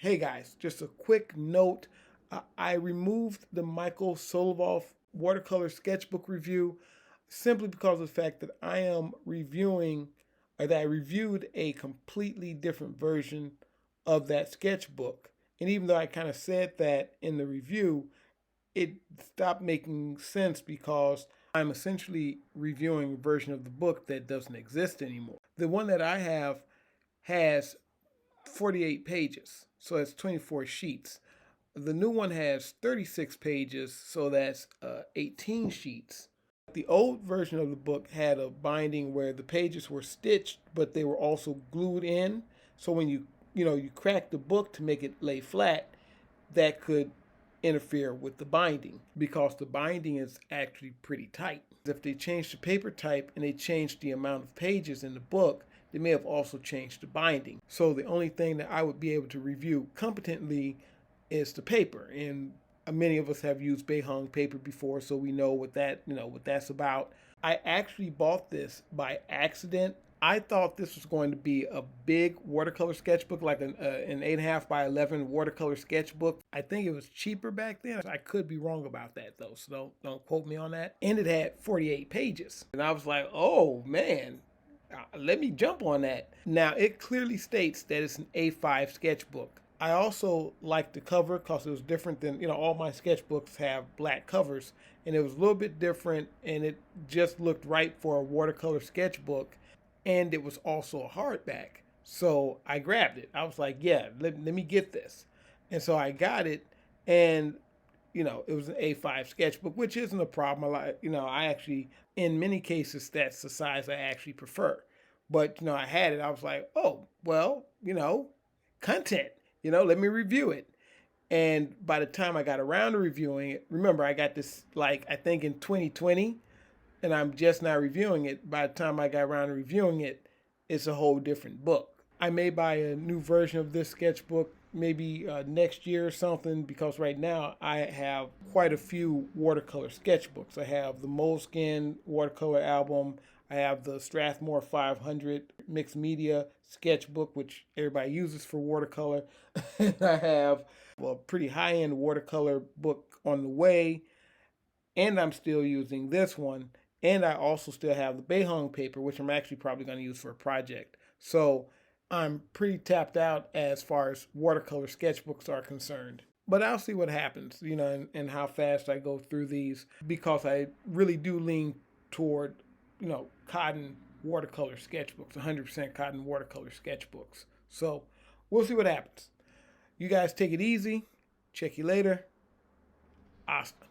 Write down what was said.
Hey guys, just a quick note. I removed the Michael Solovyev watercolor sketchbook review simply because of the fact that I am reviewing, or that I reviewed a completely different version of that sketchbook. And even though I kind of said that in the review, it stopped making sense because I'm essentially reviewing a version of the book that doesn't exist anymore. The one that I have has 48 pages, so that's 24 sheets. The new one has 36 pages, so that's 18 sheets. The old version of the book had a binding where the pages were stitched, but they were also glued in. So when you crack the book to make it lay flat, that could interfere with the binding because the binding is actually pretty tight. If they changed the paper type and they changed the amount of pages in the book, they may have also changed the binding. So the only thing that I would be able to review competently is the paper. And many of us have used Beihong paper before, so we know what that's about. I actually bought this by accident. I thought this was going to be a big watercolor sketchbook, like an 8.5 by 11 watercolor sketchbook. I think it was cheaper back then. I could be wrong about that though, so don't quote me on that. And it had 48 pages, and I was like, oh man, let me jump on that. Now it clearly states that it's an A5 sketchbook. I also like the cover because it was different than, all my sketchbooks have black covers, and it was a little bit different, and it just looked right for a watercolor sketchbook, and it was also a hardback. So I grabbed it. I was like, yeah, let me get this. And so I got it, and it was an A5 sketchbook, which isn't a problem. I actually, in many cases, that's the size I actually prefer. But, I had it. I was like, oh, well, content, let me review it. And by the time I got around to reviewing it, remember, I got this, I think in 2020, and I'm just now reviewing it. By the time I got around to reviewing it, it's a whole different book. I may buy a new version of this sketchbook maybe next year or something, because right now I have quite a few watercolor sketchbooks. I have the Moleskine watercolor album. I have the Strathmore 500 mixed media sketchbook, which everybody uses for watercolor. And I have a pretty high-end watercolor book on the way, and I'm still using this one. And I also still have the Beihong paper, which I'm actually probably going to use for a project. So I'm pretty tapped out as far as watercolor sketchbooks are concerned. But I'll see what happens, and how fast I go through these, because I really do lean toward, cotton watercolor sketchbooks, 100% cotton watercolor sketchbooks. So we'll see what happens. You guys take it easy. Check you later. Hasta.